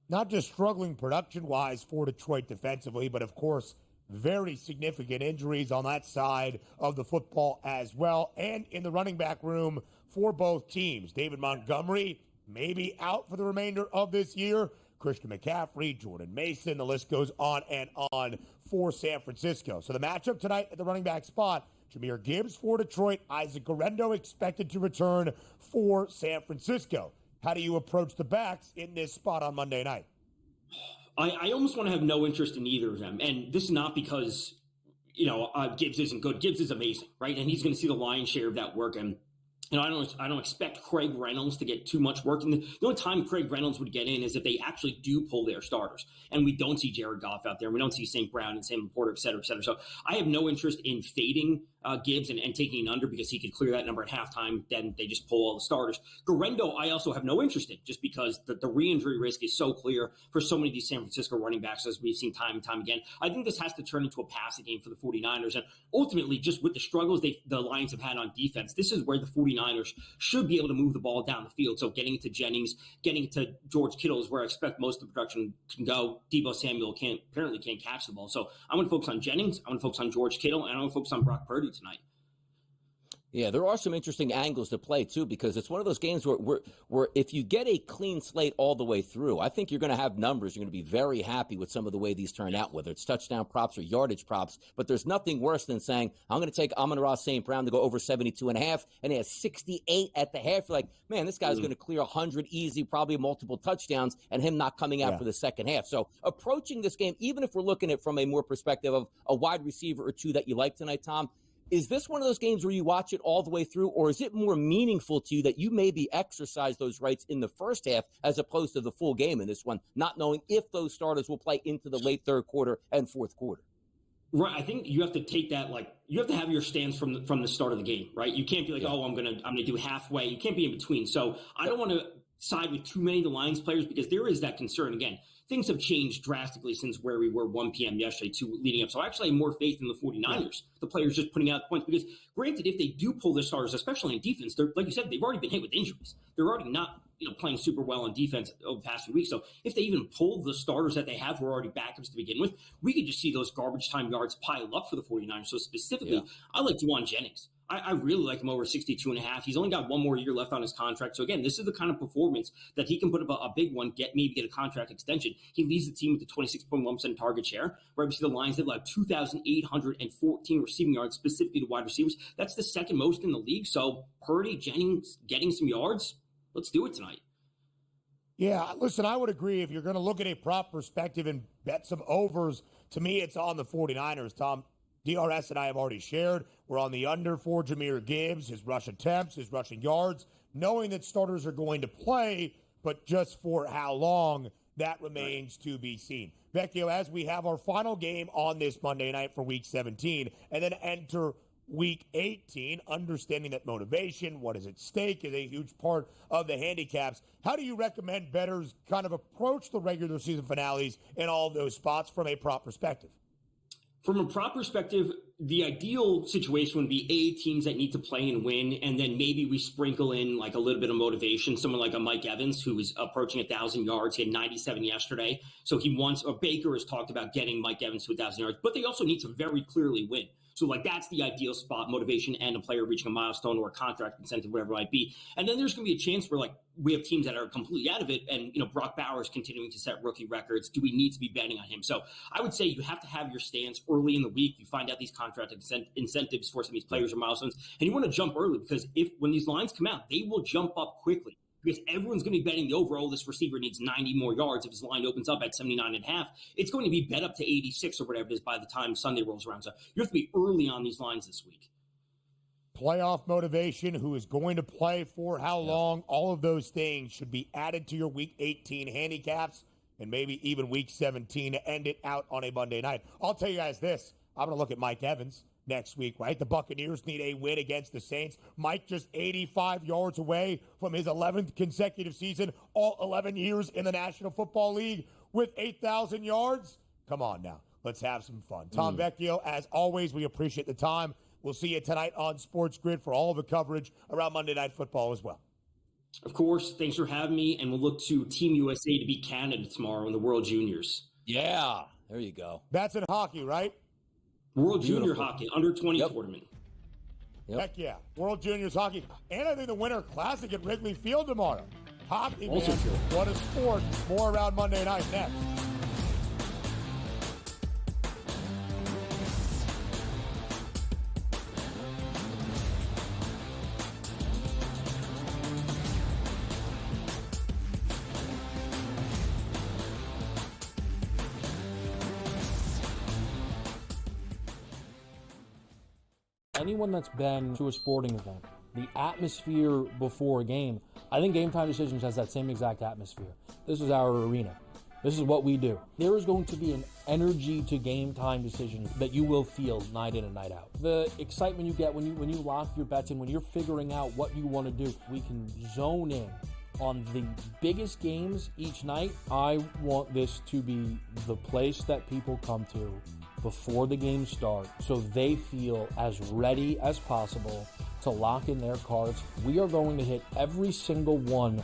Not just struggling production-wise for Detroit defensively, but of course, very significant injuries on that side of the football as well. And in the running back room for both teams, David Montgomery maybe out for the remainder of this year. Christian McCaffrey, Jordan Mason, the list goes on and on for San Francisco. So the matchup tonight at the running back spot, Jahmyr Gibbs for Detroit, Isaac Guerrero expected to return for San Francisco. How do you approach the backs in this spot on Monday night? I almost want to have no interest in either of them. And this is not because, Gibbs isn't good. Gibbs is amazing, right? And he's going to see the lion's share of that work. And, I don't expect Craig Reynolds to get too much work. And the only time Craig Reynolds would get in is if they actually do pull their starters. And we don't see Jared Goff out there. We don't see St. Brown and Sam Porter, et cetera, et cetera. So I have no interest in fading Gibbs and taking an under because he could clear that number at halftime. Then they just pull all the starters. Guerrero, I also have no interest in just because the re-injury risk is so clear for so many of these San Francisco running backs, as we've seen time and time again. I think this has to turn into a passing game for the 49ers. And ultimately, just with the struggles the Lions have had on defense, this is where the 49ers should be able to move the ball down the field. So getting it to Jennings, getting it to George Kittle is where I expect most of the production can go. Deebo Samuel apparently can't catch the ball. So I'm going to focus on Jennings, I'm going to focus on George Kittle, and I'm going to focus on Brock Purdy tonight. Yeah, there are some interesting angles to play, too, because it's one of those games where if you get a clean slate all the way through, I think you're going to have numbers. You're going to be very happy with some of the way these turn out, whether it's touchdown props or yardage props. But there's nothing worse than saying, I'm going to take Amon-Ra St. Brown to go over 72.5, and he has 68 at the half. You're like, man, this guy's going to clear 100 easy, probably multiple touchdowns, and him not coming out for the second half. So approaching this game, even if we're looking at it from a more perspective of a wide receiver or two that you like tonight, Tom, is this one of those games where you watch it all the way through, or is it more meaningful to you that you maybe exercise those rights in the first half as opposed to the full game in this one, not knowing if those starters will play into the late third quarter and fourth quarter? Right. I think you have to take that, you have to have your stance from the start of the game, right? You can't be like, I'm gonna do halfway. You can't be in between. So I don't want to side with too many of the Lions players because there is that concern. Again, things have changed drastically since where we were 1 p.m. yesterday to leading up. So I actually have more faith in the 49ers, the players just putting out points. Because granted, if they do pull their starters, especially in defense, they're, like you said, they've already been hit with injuries. They're already not playing super well on defense over the past few weeks. So if they even pull the starters that they have who are already backups to begin with, we could just see those garbage time yards pile up for the 49ers. So specifically, I like Juwan Jennings. I really like him over 62.5. He's only got one more year left on his contract. So again, this is the kind of performance that he can put up a big one, maybe get a contract extension. He leads the team with the 26.1% target share. Right, we see the Lions have 2,814 receiving yards specifically to wide receivers. That's the second most in the league. So Purdy, Jennings getting some yards. Let's do it tonight. Yeah, listen, I would agree. If you're going to look at a prop perspective and bet some overs, to me, it's on the 49ers, Tom. DRS and I have already shared. We're on the under for Jahmyr Gibbs, his rush attempts, his rushing yards, knowing that starters are going to play, but just for how long, that remains to be seen. Vecchio, as we have our final game on this Monday night for Week 17, and then enter Week 18, understanding that motivation, what is at stake, is a huge part of the handicaps. How do you recommend bettors kind of approach the regular season finales in all of those spots from a prop perspective? From a prop perspective, the ideal situation would be teams that need to play and win, and then maybe we sprinkle in like a little bit of motivation. Someone like a Mike Evans, who is approaching 1,000 yards. He had 97 yesterday. So Baker has talked about getting Mike Evans to 1,000 yards, but they also need to very clearly win. So, like, that's the ideal spot, motivation and a player reaching a milestone or a contract incentive, whatever it might be. And then there's going to be a chance where, like, we have teams that are completely out of it and, Brock Bowers continuing to set rookie records. Do we need to be betting on him? So I would say you have to have your stance early in the week. You find out these contract incentives for some of these players or milestones, and you want to jump early because when these lines come out, they will jump up quickly. Because everyone's going to be betting the over, this receiver needs 90 more yards. If his line opens up at 79.5, it's going to be bet up to 86 or whatever it is by the time Sunday rolls around. So you have to be early on these lines this week. Playoff motivation, who is going to play for how long, all of those things should be added to your Week 18 handicaps and maybe even Week 17 to end it out on a Monday night. I'll tell you guys this. I'm going to look at Mike Evans next week, right? The Buccaneers need a win against the Saints. Mike just 85 yards away from his 11th consecutive season, all 11 years in the National Football League with 8,000 yards. Come on now. Let's have some fun. Tom Vecchio, as always, we appreciate the time. We'll see you tonight on SportsGrid for all of the coverage around Monday Night Football as well. Of course. Thanks for having me, and we'll look to Team USA to beat Canada tomorrow in the World Juniors. Yeah, there you go. That's in hockey, right? World Junior Hockey, under 20 tournament. Heck yeah. World Juniors Hockey. And I think the Winter Classic at Wrigley Field tomorrow. Hockey, also man. True. What a sport. More around Monday night next. Anyone that's been to a sporting event, the atmosphere before a game, I think Game Time Decisions has that same exact atmosphere. This is our arena. This is what we do. There is going to be an energy to Game Time Decisions that you will feel night in and night out. The excitement you get when you lock your bets in, when you're figuring out what you want to do, we can zone in on the biggest games each night. I want this to be the place that people come to before the games start so they feel as ready as possible to lock in their cards. We are going to hit every single one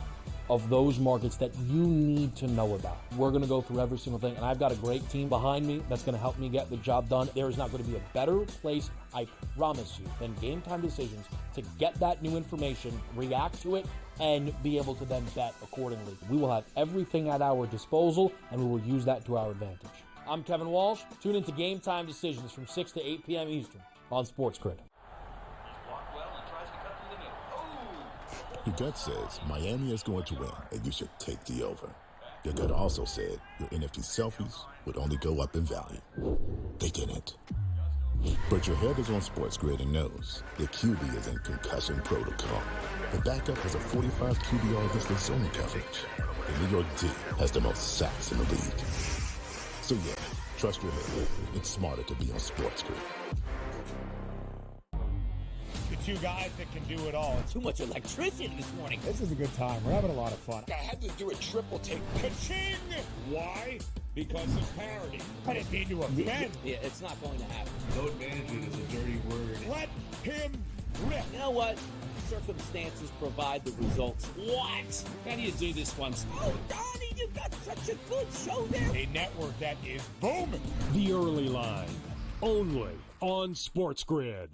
of those markets that you need to know about. We're going to go through every single thing, and I've got a great team behind me that's going to help me get the job done. There is not going to be a better place, I promise you, than Game Time Decisions to get that new information, react to it, and be able to then bet accordingly. We will have everything at our disposal, and we will use that to our advantage. I'm Kevin Walsh. Tune into Game Time Decisions from 6 to 8 p.m. Eastern on SportsGrid. Your gut says Miami is going to win, and you should take the over. Your gut also said your NFT selfies would only go up in value. They didn't. But your head is on SportsGrid and knows the QB is in concussion protocol. The backup has a 45 QBR against the zone coverage. The New York D has the most sacks in the league. So yeah, trust your head. It's smarter to be on SportsGrid. The two guys that can do it all. Too much electricity this morning. This is a good time. We're having a lot of fun. I had to do a triple take. Ka-ching! Why? Because of parity. I didn't mean to offend. Yeah, it's not going to happen. Load management is a dirty word. Let him rip. You know what? Circumstances provide the results. What? How do you do this one? Oh, Donnie, you got such a good show there. A network that is booming. The Early Line, only on SportsGrid.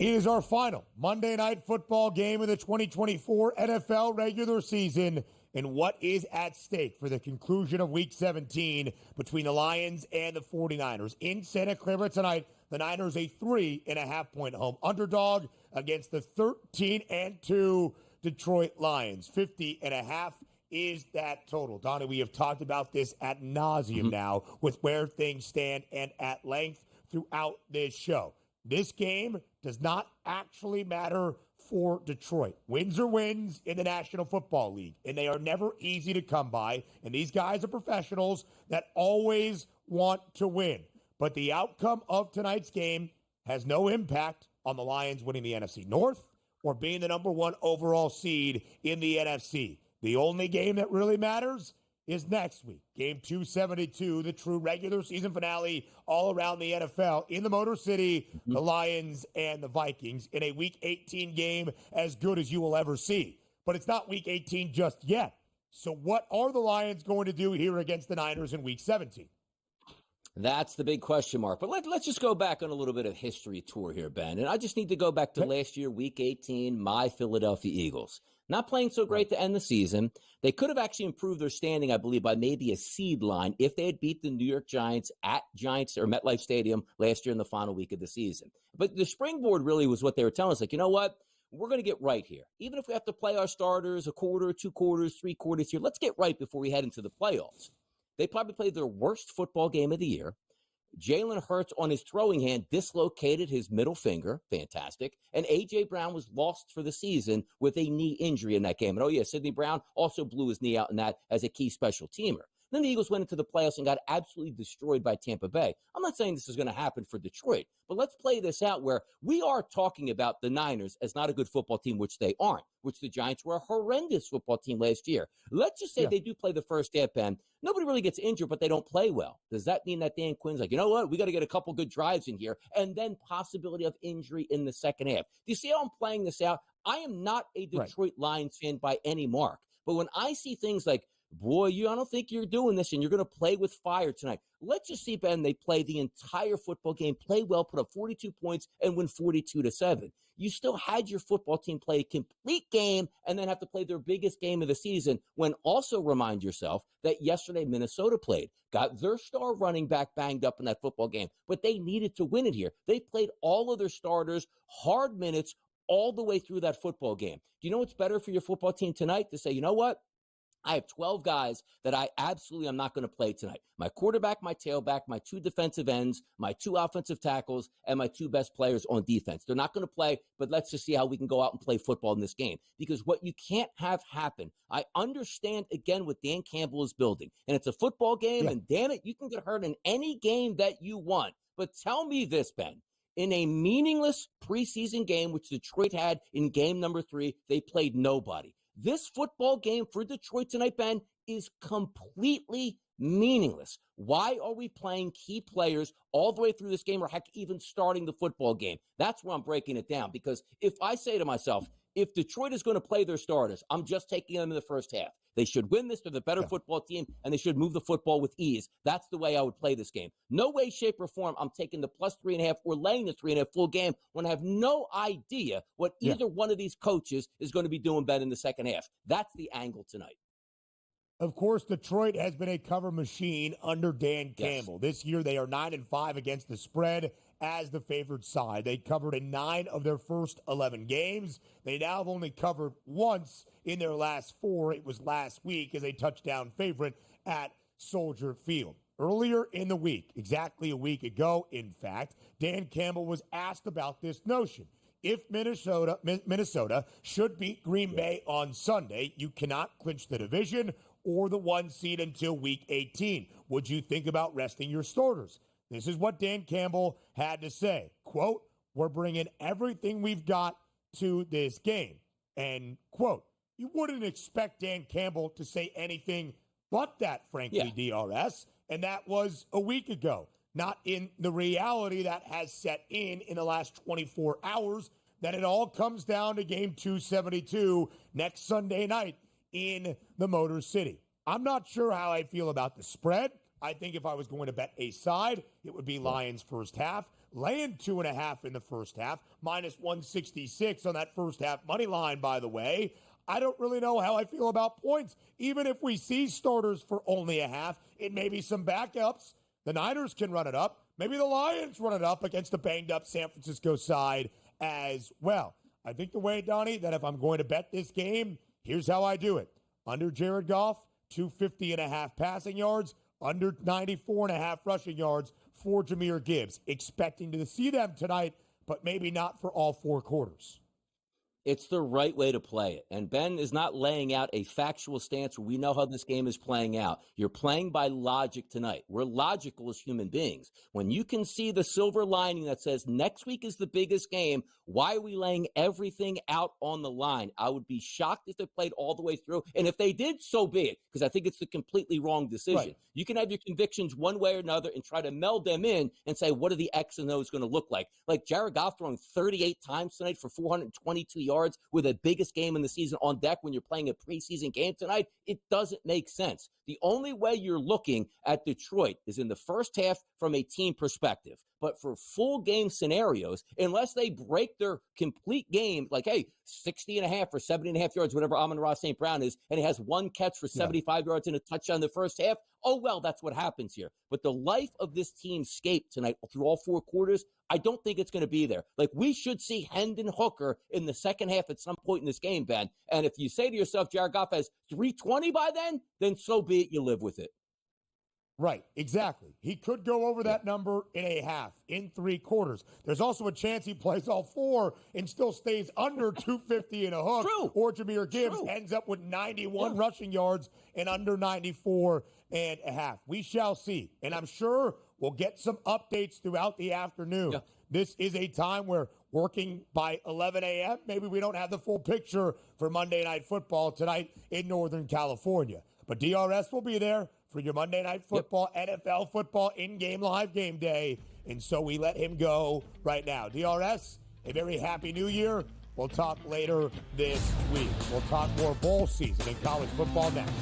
It is our final Monday Night Football game of the 2024 NFL regular season, and what is at stake for the conclusion of Week 17 between the Lions and the 49ers. In Santa Clara tonight, the Niners a 3.5-point home underdog against the 13-2 Detroit Lions. 50.5 is that total. Donnie, we have talked about this ad nauseum now with where things stand and at length throughout this show. This game does not actually matter for Detroit. Wins are wins in the National Football League, and they are never easy to come by. And these guys are professionals that always want to win. But the outcome of tonight's game has no impact on the Lions winning the NFC North or being the number 1 overall seed in the NFC. The only game that really matters is next week. Game 272, the true regular season finale all around the NFL in the Motor City, the Lions and the Vikings in a Week 18 game as good as you will ever see. But it's not Week 18 just yet. So what are the Lions going to do here against the Niners in Week 17? That's the big question mark. But let's just go back on a little bit of history tour here, Ben. And I just need to go back to last year, Week 18, my Philadelphia Eagles. Not playing so great to end the season. They could have actually improved their standing, I believe, by maybe a seed line if they had beat the New York Giants at Giants or MetLife Stadium last year in the final week of the season. But the springboard really was what they were telling us. Like, you know what? We're going to get right here. Even if we have to play our starters a quarter, 2 quarters, 3 quarters here, let's get right before we head into the playoffs. They probably played their worst football game of the year. Jalen Hurts on his throwing hand dislocated his middle finger. Fantastic. And A.J. Brown was lost for the season with a knee injury in that game. And, oh, yeah, Sidney Brown also blew his knee out in that as a key special teamer. Then the Eagles went into the playoffs and got absolutely destroyed by Tampa Bay. I'm not saying this is going to happen for Detroit, but let's play this out where we are talking about the Niners as not a good football team, which they aren't, which the Giants were a horrendous football team last year. Let's just say they do play the first half, Ben. Nobody really gets injured, but they don't play well. Does that mean that Dan Quinn's like, you know what, we got to get a couple good drives in here and then possibility of injury in the second half? Do you see how I'm playing this out? I am not a Detroit Lions fan by any mark, but when I see things like, boy, I don't think you're doing this, and you're going to play with fire tonight. Let's just see, Ben, they play the entire football game, play well, put up 42 points, and win 42-7. You still had your football team play a complete game and then have to play their biggest game of the season when also remind yourself that yesterday Minnesota played, got their star running back banged up in that football game, but they needed to win it here. They played all of their starters, hard minutes, all the way through that football game. Do you know what's better for your football team tonight? To say, you know what? I have 12 guys that I absolutely am not going to play tonight. My quarterback, my tailback, my 2 defensive ends, my 2 offensive tackles, and my 2 best players on defense. They're not going to play, but let's just see how we can go out and play football in this game. Because what you can't have happen, I understand, again, what Dan Campbell is building. And it's a football game, and damn it, you can get hurt in any game that you want. But tell me this, Ben. In a meaningless preseason game, which Detroit had in game number 3, they played nobody. This football game for Detroit tonight, Ben, is completely meaningless. Why are we playing key players all the way through this game or heck, even starting the football game? That's where I'm breaking it down. Because if I say to myself, if Detroit is going to play their starters, I'm just taking them in the first half. They should win this. They're the better football team, and they should move the football with ease. That's the way I would play this game. No way, shape, or form I'm taking the plus 3.5 or laying the 3.5 full game when I have no idea what either one of these coaches is going to be doing better in the second half. That's the angle tonight. Of course, Detroit has been a cover machine under Dan Campbell. This year, they are 9-5 against the spread as the favored side. They covered in 9 of their first 11 games. They now have only covered once in their last 4. It was last week as a touchdown favorite at Soldier Field. Earlier in the week, exactly a week ago, in fact, Dan Campbell was asked about this notion. If Minnesota should beat Green Bay on Sunday, you cannot clinch the division or the 1 seed until Week 18. Would you think about resting your starters? This is what Dan Campbell had to say. Quote, we're bringing everything we've got to this game. And, quote, you wouldn't expect Dan Campbell to say anything but that, frankly, DRS. And that was a week ago. Not in the reality that has set in the last 24 hours, that it all comes down to game 272 next Sunday night in the Motor City. I'm not sure how I feel about the spread, I think if I was going to bet a side, it would be Lions first half. Laying 2.5 in the first half, minus 166 on that first half money line, by the way. I don't really know how I feel about points. Even if we see starters for only a half, it may be some backups. The Niners can run it up. Maybe the Lions run it up against a banged-up San Francisco side as well. I think the way, Donnie, that if I'm going to bet this game, here's how I do it. Under Jared Goff, 250.5 passing yards, under 94.5 rushing yards for Jahmyr Gibbs. Expecting to see them tonight, but maybe not for all 4 quarters. It's the right way to play it. And Ben is not laying out a factual stance where we know how this game is playing out. You're playing by logic tonight. We're logical as human beings. When you can see the silver lining that says next week is the biggest game, why are we laying everything out on the line? I would be shocked if they played all the way through. And if they did, so be it, because I think it's the completely wrong decision. Right. You can have your convictions one way or another and try to meld them in and say, what are the X and O's going to look like? Like Jared Goff throwing 38 times tonight for 422 yards with the biggest game in the season on deck when you're playing a preseason game tonight, it doesn't make sense. The only way you're looking at Detroit is in the first half from a team perspective. But for full game scenarios, unless they break their complete game, like, hey, 60.5 or 70.5 yards, whatever Amon-Ra St. Brown is, and he has one catch for 75 yards and a touchdown in the first half, oh, well, that's what happens here. But the life of this team's scape tonight through all 4 quarters, I don't think it's going to be there. Like, we should see Hendon Hooker in the second half at some point in this game, Ben. And if you say to yourself, Jared Goff has 320 by then so be it, you live with it. Right, exactly. He could go over that number in a half, in 3 quarters. There's also a chance he plays all 4 and still stays under 250 and a hook. True. Or Jahmyr Gibbs ends up with 91 rushing yards and under 94 and a half. We shall see. And I'm sure we'll get some updates throughout the afternoon. Yeah. This is a time where working by 11 a.m., maybe we don't have the full picture for Monday Night Football tonight in Northern California. But DRS will be there for your Monday Night Football, NFL football, in-game live game day. And so we let him go right now. DRS, a very happy new year. We'll talk later this week. We'll talk more bowl season in college football next.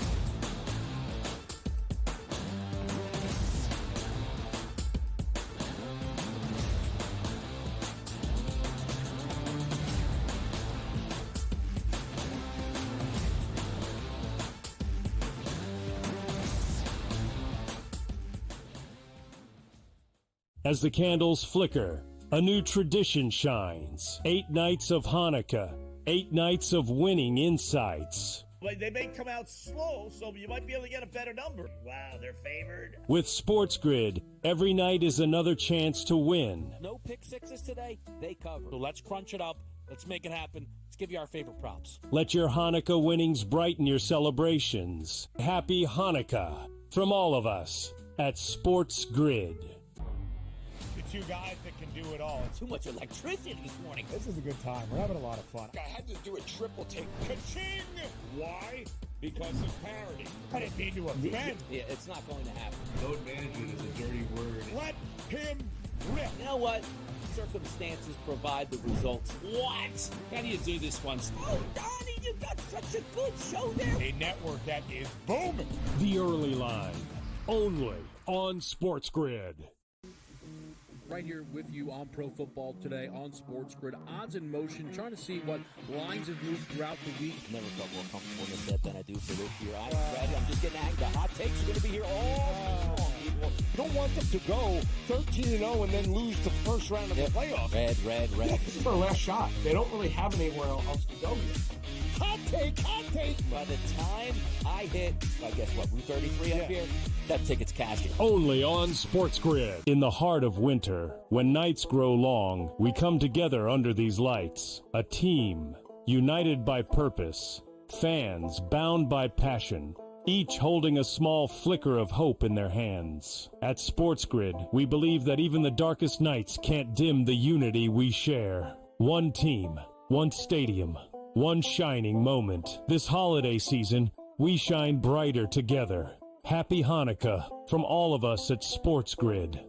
As the candles flicker, a new tradition shines. 8 nights of Hanukkah, 8 nights of winning insights. They may come out slow, so you might be able to get a better number. Wow, they're favored. With SportsGrid, every night is another chance to win. No pick sixes today, they cover. So let's crunch it up. Let's make it happen. Let's give you our favorite props. Let your Hanukkah winnings brighten your celebrations. Happy Hanukkah from all of us at SportsGrid. 2 guys that can do it all. Too much electricity this morning. This is a good time. We're having a lot of fun. I had to do a triple take. Ka-ching! Why? Because of parity. I didn't mean to offend. Yeah, it's not going to happen. Load management is a dirty word. Let him rip. You know what? Circumstances provide the results. What? How do you do this one? Oh, Donnie, you got such a good show there. A network that is booming. The Early Line, only on SportsGrid. Right here with you on Pro Football Today on SportsGrid. Odds in motion, trying to see what lines have moved throughout the week. Never felt more comfortable in this bet than I do for this year. I'm ready. I'm just getting angry. The hot takes are going to be here all long, people. Don't want them to go 13-0 and then lose the first round of the playoffs. Red. This is their last shot. They don't really have anywhere else to go yet. Hot take. By the time I hit, I guess what, Route 33 up here? That ticket's cashing. Only on SportsGrid. In the heart of winter, when nights grow long, we come together under these lights. A team, united by purpose. Fans, bound by passion. Each holding a small flicker of hope in their hands. At SportsGrid, we believe that even the darkest nights can't dim the unity we share. One team, one stadium, one shining moment. This holiday season, we shine brighter together. Happy Hanukkah from all of us at SportsGrid.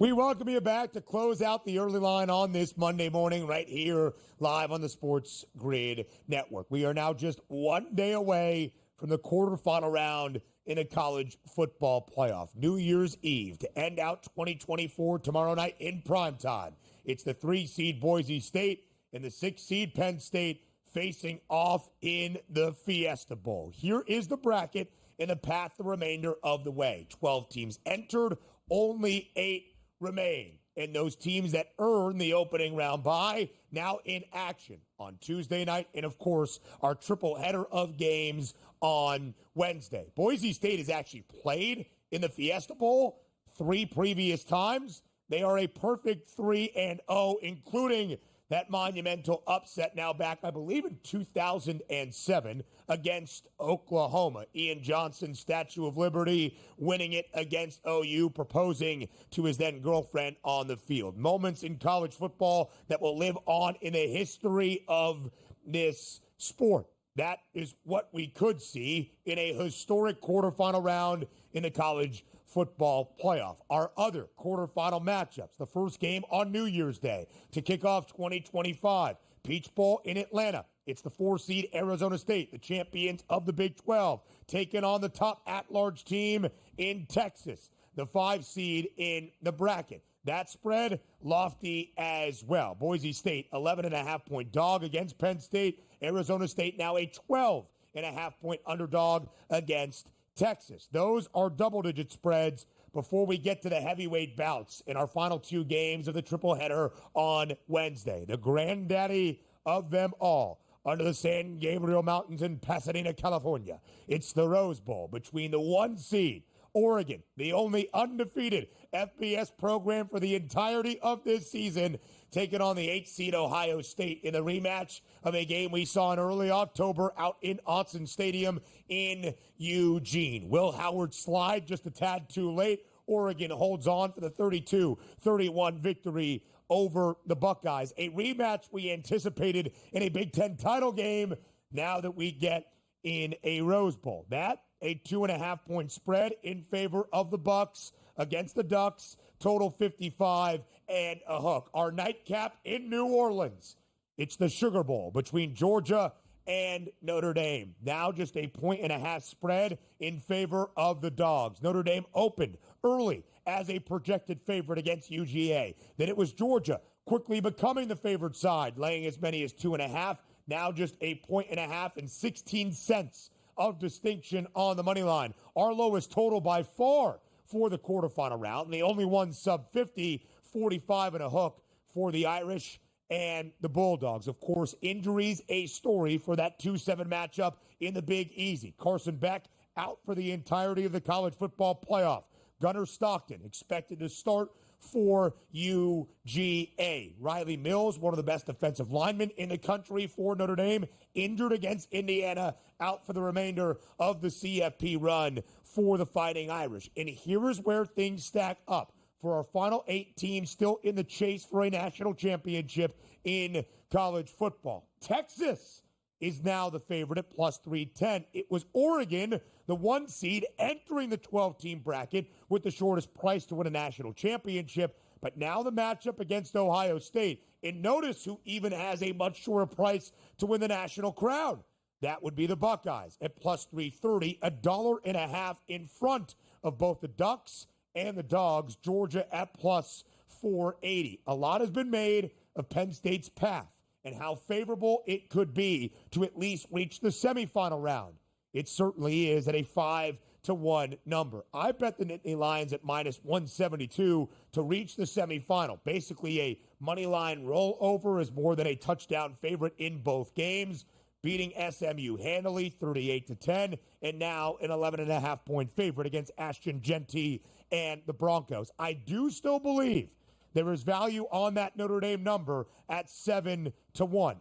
We welcome you back to close out the early line on this Monday morning right here live on the Sports Grid Network. We are now just 1 day away from the quarterfinal round in a college football playoff. New Year's Eve to end out 2024 tomorrow night in primetime. It's the 3-seed Boise State and the 6-seed Penn State facing off in the Fiesta Bowl. Here is the bracket and the path the remainder of the way. 12 teams entered, only 8 remain. And those teams that earn the opening round bye now in action on Tuesday night. And, of course, our triple header of games on Wednesday. Boise State has actually played in the Fiesta Bowl 3 previous times. They are a perfect 3-0, including that monumental upset now back, I believe, in 2007 against Oklahoma. Ian Johnson's Statue of Liberty winning it against OU, proposing to his then-girlfriend on the field. Moments in college football that will live on in the history of this sport. That is what we could see in a historic quarterfinal round in the college football playoff. Our other quarterfinal matchups, the first game on New Year's Day to kick off 2025. Peach Bowl in Atlanta. It's the 4-seed Arizona State, the champions of the Big 12, taking on the top at-large team in Texas, the 5-seed in the bracket. That spread, lofty as well. Boise State, 11.5-point dog against Penn State. Arizona State now a 12.5-point underdog against Texas. Those are double-digit spreads before we get to the heavyweight bouts in our final 2 games of the triple header on Wednesday. The granddaddy of them all, under the San Gabriel Mountains in Pasadena, California. It's the Rose Bowl between the 1-seed Oregon, the only undefeated FBS program for the entirety of this season, taking on the 8-seed Ohio State in the rematch of a game we saw in early October out in Autzen Stadium in Eugene. Will Howard slide just a tad too late? Oregon holds on for the 32-31 victory over the Buckeyes. A rematch we anticipated in a Big Ten title game now that we get in a Rose Bowl. That, a 2.5-point spread in favor of the Bucks against the Ducks. Total 55 and a hook. Our nightcap in New Orleans. It's the Sugar Bowl between Georgia and Notre Dame. Now just a 1.5 spread in favor of the Dogs. Notre Dame opened early as a projected favorite against UGA. Then it was Georgia quickly becoming the favored side, laying as many as 2.5. Now just a 1.5 and 16 cents of distinction on the money line. Our lowest total by far for the quarterfinal round. And the only one sub 50, 45 and a hook for the Irish and the Bulldogs. Of course, injuries a story for that 2-7 matchup in the Big Easy. Carson Beck out for the entirety of the college football playoff. Gunnar Stockton expected to start for UGA. Riley Mills, one of the best defensive linemen in the country for Notre Dame, injured against Indiana, out for the remainder of the CFP run for the Fighting Irish. And here is where things stack up for our final 8 teams still in the chase for a national championship in college football. Texas is now the favorite at plus 310. It was Oregon, the 1-seed, entering the 12-team bracket with the shortest price to win a national championship. But now the matchup against Ohio State. And notice who even has a much shorter price to win the national crown. That would be the Buckeyes at plus 330, $1.50 in front of both the Ducks and the Dogs. Georgia at plus 480. A lot has been made of Penn State's path and how favorable it could be to at least reach the semifinal round. It certainly is at a 5-1 number. I bet the Nittany Lions at minus 172 to reach the semifinal. Basically a money line rollover, is more than a touchdown favorite in both games, beating SMU handily 38-10, and now an 11.5-point favorite against Ashton Genty and the Broncos. I do still believe there is value on that Notre Dame number at 7-1.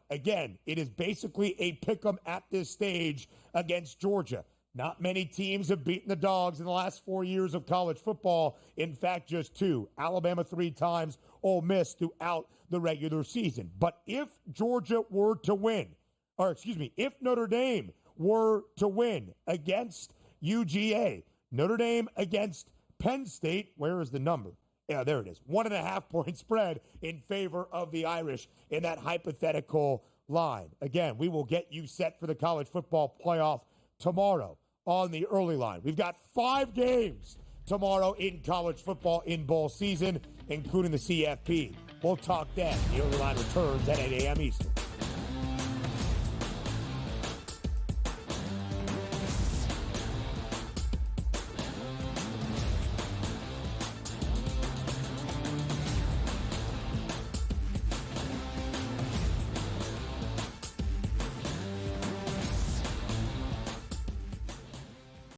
Again, it is basically a pick'em at this stage against Georgia. Not many teams have beaten the Dogs in the last 4 years of college football. In fact, just 2. Alabama 3 times, Ole Miss throughout the regular season. But if Georgia were to win, if Notre Dame were to win against UGA, Notre Dame against Penn State, where is the number? Yeah, there it is. 1.5 point spread in favor of the Irish in that hypothetical line. Again, we will get you set for the college football playoff tomorrow on the early line. We've got 5 games tomorrow in college football in bowl season, including the CFB. We'll talk then. The early line returns at 8 a.m. Eastern.